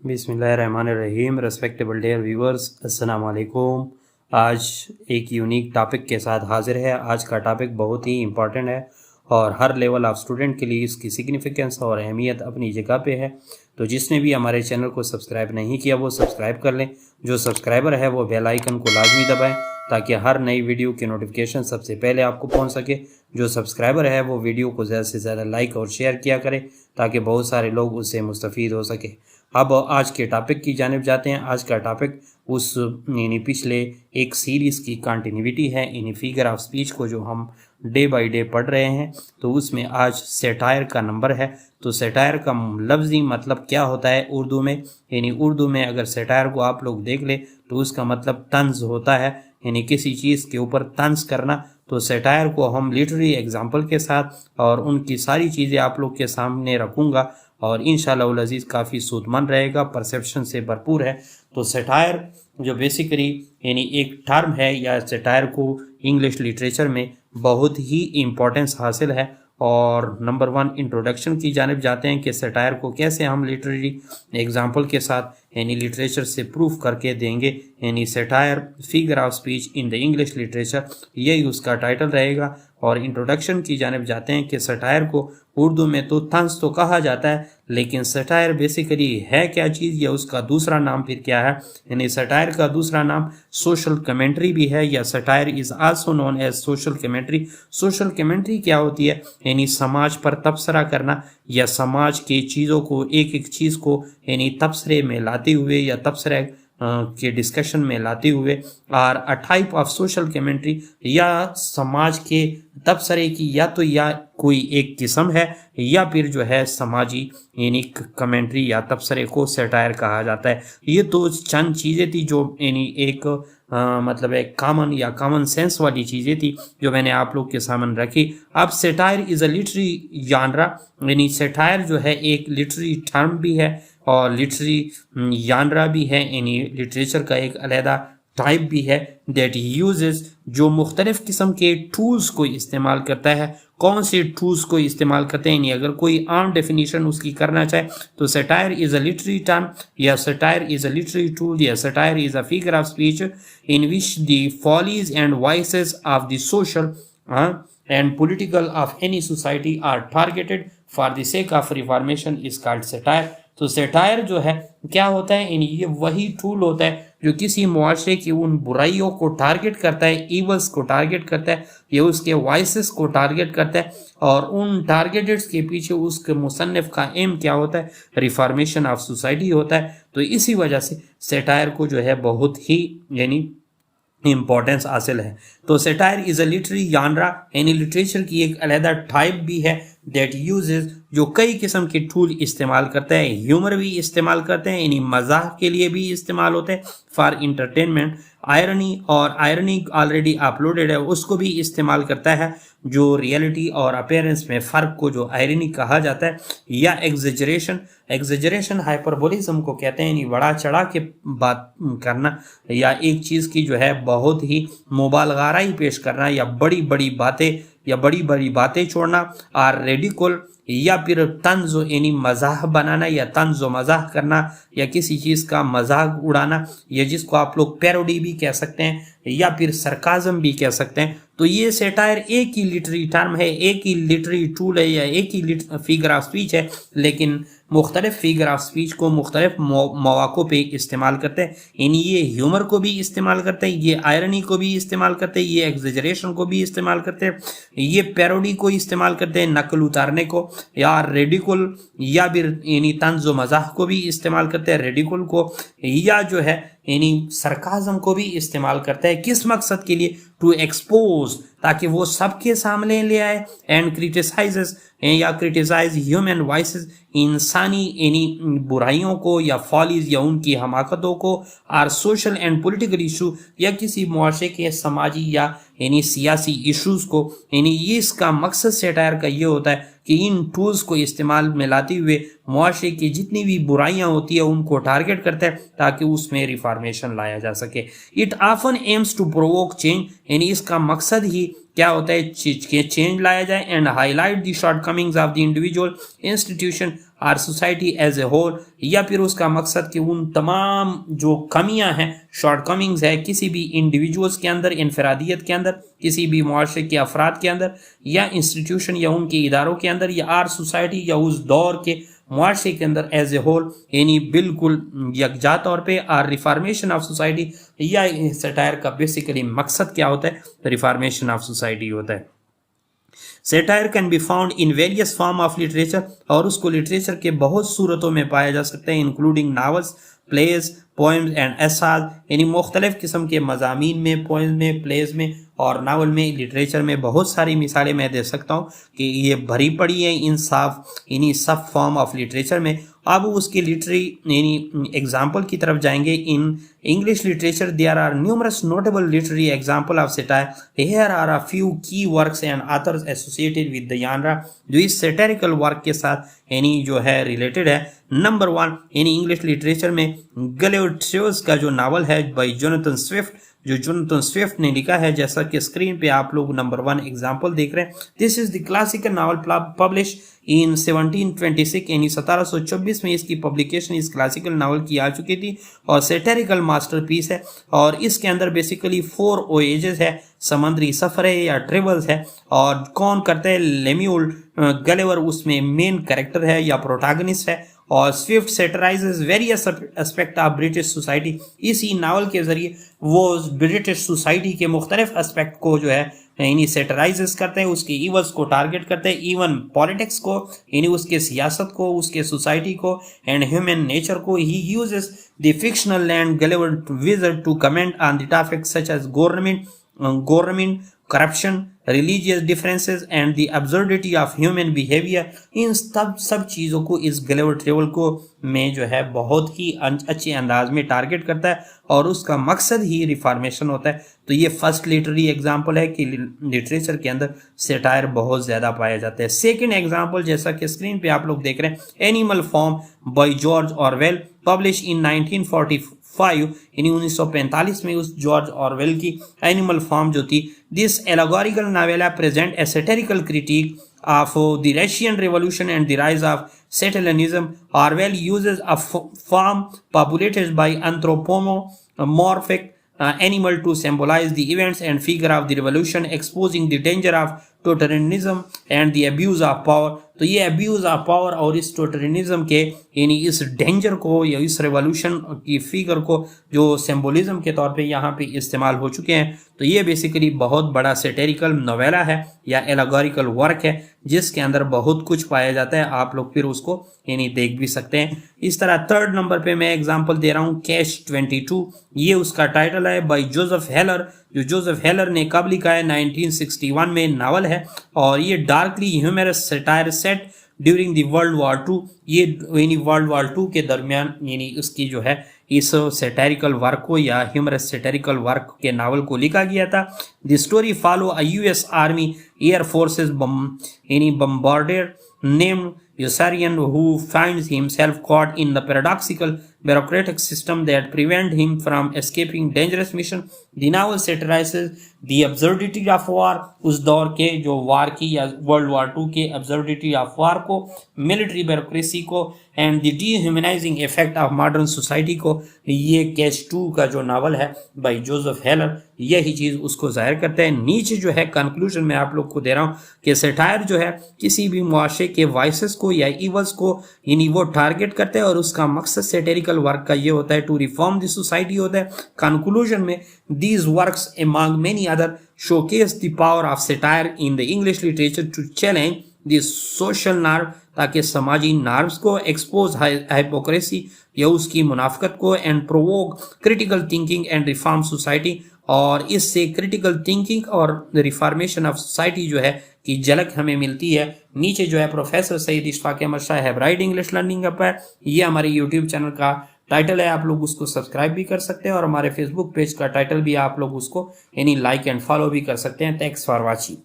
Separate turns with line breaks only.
बिस्मिल्लाहिर्रहमानिर्रहीम। Respectable dear viewers, अस्सलाम वालेकुम। आज एक यूनिक टॉपिक के साथ हाजिर है। आज का टॉपिक बहुत ही इम्पॉर्टेंट है और हर लेवल ऑफ स्टूडेंट के लिए इसकी सिग्निफिकेंस और अहमियत अपनी जगह पे है। तो जिसने भी हमारे चैनल को सब्सक्राइब नहीं किया वो सब्सक्राइब कर लें। जो सब्सक्राइबर है वो बेल आइकन को लाजमी दबाएं ताकि हर नई वीडियो की नोटिफिकेशन सबसे पहले आपको पहुंच सके। जो सब्सक्राइबर है वो वीडियो को ज़्यादा से ज़्यादा लाइक और शेयर किया करें ताकि बहुत सारे लोग उससे मुस्तफ़ीद हो सके। अब आज के टॉपिक की जानिब जाते हैं। आज का टॉपिक उस पिछले एक सीरीज़ की कंटिन्यूटी है फिगर ऑफ स्पीच को जो हम डे बाय डे पढ़ रहे हैं। तो उसमें आज सेटायर का नंबर है। तो सेटायर का लफ्ज़ी मतलब क्या होता है उर्दू में, उर्दू में अगर सेटायर को आप लोग देख ले तो उसका मतलब तंज होता है, किसी चीज़ के ऊपर तंज करना। तो सेटायर को हम लिटरेरी एग्जाम्पल के साथ और उनकी सारी चीज़ें आप लोग के सामने रखूँगा और इंशाअल्लाह अज़ीज़ काफ़ी सूदमंद रहेगा, परसेप्शन से भरपूर है। तो सेटायर जो बेसिकली एक टर्म है या सेटायर को इंग्लिश लिटरेचर में बहुत ही इम्पोर्टेंस हासिल है। और नंबर 1 इंट्रोडक्शन की जानिब जाते हैं कि सेटायर को कैसे हम लिटरेरी एग्जाम्पल के साथ लिटरेचर से प्रूफ करके देंगे। Satire figure of speech in the English literature, यही उसका टाइटल रहेगा। और इंट्रोडक्शन की जानिब जाते हैं कि सेटायर को उर्दू में तो तंज तो कहा जाता है, लेकिन सेटायर बेसिकली है क्या चीज़ या उसका दूसरा नाम फिर क्या है। सेटायर का दूसरा नाम सोशल कमेंट्री भी है या satire is also known as social commentary. Social commentary क्या होती है? समाज पर तबसरा करना या समाज की चीज़ों को एक एक चीज़ को तबसरे में लाते हुए या तबसरे के डिस्कशन में लाते हुए। और a type of social commentary या समाज के तबसरे की या कोई एक किस्म है या फिर जो है समाजी कमेंट्री या तबसरे को सेटायर कहा जाता है। ये तो चंद चीज़ें थी जो एक मतलब एक कॉमन या कॉमन सेंस वाली चीज़ें थी जो मैंने आप लोग के सामने रखी। अब satire is a literary जानरा, satire जो है एक लिटरेरी टर्म भी है और लिटरेरी जानरा भी है, लिटरेचर का एक अलहदा टाइप भी है। दैट यूजेस जो मुख्तलिफ किस्म के टूल्स को इस्तेमाल करता है। कौन से टूल्स को इस्तेमाल करते हैं? अगर कोई आम डेफिनेशन उसकी करना चाहे तो satire is a literary term या satire is a literary tool या satire is a figure of speech in which the follies and vices of the social and political of any society are targeted for the sake of reformation is called satire। तो satire जो है क्या होता है? ये वही tool होता है जो किसी मुआशरे की उन बुराइयों को टारगेट करता है, ईवल्स को टारगेट करता है या उसके वाइसेस को टारगेट करता है। और उन टारगेटेड्स के पीछे उसके मुसन्निफ का एम क्या होता है? रिफॉर्मेशन ऑफ सोसाइटी होता है। तो इसी वजह से सेटायर को जो है बहुत ही इम्पोर्टेंस हासिल है। तो satire is a literary जानरा, literature की एक अलहदा टाइप भी है। दैट यूजेस जो कई किस्म के टूल इस्तेमाल करते हैं, ह्यूमर भी इस्तेमाल करते हैं, मजाक के लिए भी इस्तेमाल होते हैं, फॉर इंटरटेनमेंट। आयरनी और आयरनी ऑलरेडी अपलोडेड है, उसको भी इस्तेमाल करता है जो रियलिटी और अपीयरेंस में फ़र्क को जो आयरनी कहा जाता है। या एग्जेजरेशन हाइपरबोलिज्म को कहते हैं, बड़ा चढ़ा के बात करना या एक चीज़ की जो है बहुत ही मुबालगाराई पेश करना या बड़ी बड़ी बातें छोड़ना। और रेडिकुल या फिर तंज़ो मजाक बनाना या तंज़ो मजाक करना या किसी चीज़ का मजाक उड़ाना या जिसको आप लोग पैरोडी भी कह सकते हैं या फिर सरकाज़म भी कह सकते हैं। तो ये सेटायर एक ही लिटरेरी टर्म है, एक ही लिटरेरी टूल है या एक ही फिगर ऑफ स्पीच है, लेकिन मुख्तलिफ फिगर ऑफ स्पीच को मुख्तलिफ मौक़ों पे इस्तेमाल करते हैं। ये ह्यूमर को भी इस्तेमाल करते हैं, ये आयरनी को भी इस्तेमाल करते हैं, ये एग्जेजरेशन को भी इस्तेमाल करते हैं, ये पैरोडी को इस्तेमाल करते हैं, नकल उतारने को, या रेडिकुल या फिर तंज़ो मज़ाक को भी इस्तेमाल करते हैं, रेडिकुल को, या जो है सरकाज़म को भी इस्तेमाल करता है। किस मकसद के लिए? टू एक्सपोज, ताकि वो सबके सामने ले आए। एंड क्रिटिसाइजेस या क्रिटिसाइज ह्यूमन वॉइसेस, इंसानी बुराइयों को या फॉलीज या उनकी हमाकतों को। और सोशल एंड पॉलिटिकल इशू या किसी मुआशरे के समाजी या सियासी इश्यूज़ को। ये इसका मकसद सेटायर का ये होता है कि इन टूल्स को इस्तेमाल में लाते हुए मुआशरे की जितनी भी बुराइयां होती है उनको टारगेट करता है ताकि उसमें रिफॉर्मेशन लाया जा सके। It often aims to provoke change, इसका मकसद ही क्या होता है? चेंज लाया जाए। And highlight the shortcomings of the individual institution or society as a whole, या फिर उसका मकसद कि उन तमाम जो कमियां हैं, शॉर्ट कमिंग्स है किसी भी इंडिविजुअल्स के अंदर, इनफरादियत के अंदर, किसी भी मुआशरे के अफराद के अंदर या इंस्टीट्यूशन या उनके इदारों के अंदर, या आर सोसाइटी या उस दौर के मुआशरे के अंदर एज ए होल, यानी बिल्कुल यकजा तौर पे, आर रिफॉर्मेशन ऑफ सोसाइटी, या सटायर का बेसिकली मकसद क्या होता है, रिफॉर्मेशन ऑफ सोसाइटी होता है। Satire can be found in various form of literature, और उसको लिटरेचर के बहुत सूरतों में पाया जा सकता है, including novels, plays, poems and essays, यानी मुख्तलिफ किस्म के मजामीन में, पोएम्स में, प्लेज में और नावल में, लिटरेचर में बहुत सारी मिसालें मैं दे सकता हूँ कि ये भरी पड़ी है इन्हीं सब फॉर्म ऑफ लिटरेचर में। अब उसकी लिटरेरी यानी एग्जाम्पल की तरफ जाएंगे। In English literature there are numerous notable literary example of satire, here are a few key works and authors associated with the genre, जो इस सेटेरिकल वर्क के साथ यानी जो है रिलेटेड है। नंबर 1 यानी इंग्लिश लिटरेचर में गैलिवर्ड ट्रेवल्स का जो नावल है बाय जोनाथन स्विफ्ट, जो जोनाथन स्विफ्ट ने लिखा है, जैसा कि स्क्रीन पे आप लोग नंबर 1 एग्जांपल देख रहे हैं। This is the classical novel publish in 1726, यानी 1724 में इसकी पब्लिकेशन इस क्लासिकल नावल की आ चुकी थी और सेटेरिकल मास्टरपीस है। और इसके अंदर बेसिकली 4 वोएजेस है, समुद्री सफर है या ट्रेवल्स है। और कौन करता है, लेम्यूल गलिवर उसमें मेन कैरेक्टर है या प्रोटैगनिस्ट है। और Swift satirizes various aspect of British society, इसी नावल के जरिए वो ब्रिटिश सोसाइटी के मुख्तलिफ एस्पेक्ट को जो है यानी सेटराइजेस करते हैं, उसके इवल्स को टारगेट करते हैं, इवन पॉलिटिक्स को यानी उसके सियासत को, उसके सोसाइटी को एंड ह्यूमन नेचर को। He uses the fictional land Gulliver visited to comment on the topics such as government, corruption, religious differences and the absurdity of human behavior। इन सब चीज़ों को इस गलिवर ट्रेवल को में जो है बहुत ही अच्छे अंदाज में टारगेट करता है और उसका मकसद ही रिफॉर्मेशन होता है। तो ये फर्स्ट लिटरेरी एग्जांपल है कि लिटरेचर के अंदर सेटायर बहुत ज़्यादा पाया जाता है। सेकंड एग्जांपल, जैसा कि स्क्रीन पे आप लोग देख रहे हैं, Animal Farm by George Orwell, publish in 1945, यानी 1945 में उस जॉर्ज ऑरवेल की एनिमल फॉर्म जो थी। This allegorical novella present a satirical critique of the Russian Revolution and the rise of settlerism. Orwell uses a farm populated by anthropomorphic animal to symbolize the events and figure of the revolution, exposing the danger of totalitarianism and the abuse of power। तो ये abuse of power और इस टोटलिटरिज्म के यानी इस danger को या इस रेवोल्यूशन की फिगर को जो सिंबोलिज्म के तौर पे यहाँ पे इस्तेमाल हो चुके हैं। तो ये बेसिकली बहुत बड़ा सेटेरिकल नोवेला है या एलेगोरिकल वर्क है जिसके अंदर बहुत कुछ पाया जाता है। आप लोग फिर उसको यानी देख भी सकते हैं। इस तरह थर्ड नंबर पे मैं एग्जांपल दे रहा हूँ कैच 22, ये उसका टाइटल है बाय जोसेफ हेलर, जो जोसेफ हेलर ने कब लिखा है 1961 में नावल है और ये darkly humorous satire set during the World War 2। ये यानी वर्ल्ड वॉर 2 के दरमियान यानी उसकी जो है इस सेटेरिकल वर्क को या ह्यूमरस सेटेरिकल वर्क के नावल को लिखा गया था। The story follow a US Army Air Forces यानी bombardier named Yossarian, who finds himself caught in the paradoxical bureaucratic system that prevent him from escaping dangerous mission। The novel satirizes the absurdity of war, उस दौर के जो वार की या world War 2 के absurdity of war को, military bureaucracy को and the dehumanizing effect of modern society को। ये कैच 2 का जो नावल है बाय जोसेफ हेलर यही चीज़ उसको जाहिर करता है। नीचे जो है कंक्लूजन में आप लोग को दे रहा हूँ कि सेटायर जो है किसी भी मुआशरे के वाइसेस को या इवल्स को यानी वो टारगेट करता है और उसका मकसद सेटेरिकल वर्क का ये होता है टू रिफॉर्म द सोसाइटी होता है। कंक्लूजन में these works among many other showcase the power of satire in the English literature to challenge the social norm, ताकि समाजी नॉर्म्स को एक्सपोज हाइपोक्रेसी या उसकी मुनाफकत को and provoke critical thinking and reform society. और इससे क्रिटिकल थिंकिंग और reformation of society जो है की झलक हमें मिलती है। नीचे जो है professor Saeed Ishfaq Ahmed Shah hybrid English learning app है, ये हमारे यूट्यूब चैनल का टाइटल है, आप लोग उसको सब्सक्राइब भी कर सकते हैं और हमारे फेसबुक पेज का टाइटल भी आप लोग उसको यानी लाइक एंड फॉलो भी कर सकते हैं। Thanks for watching.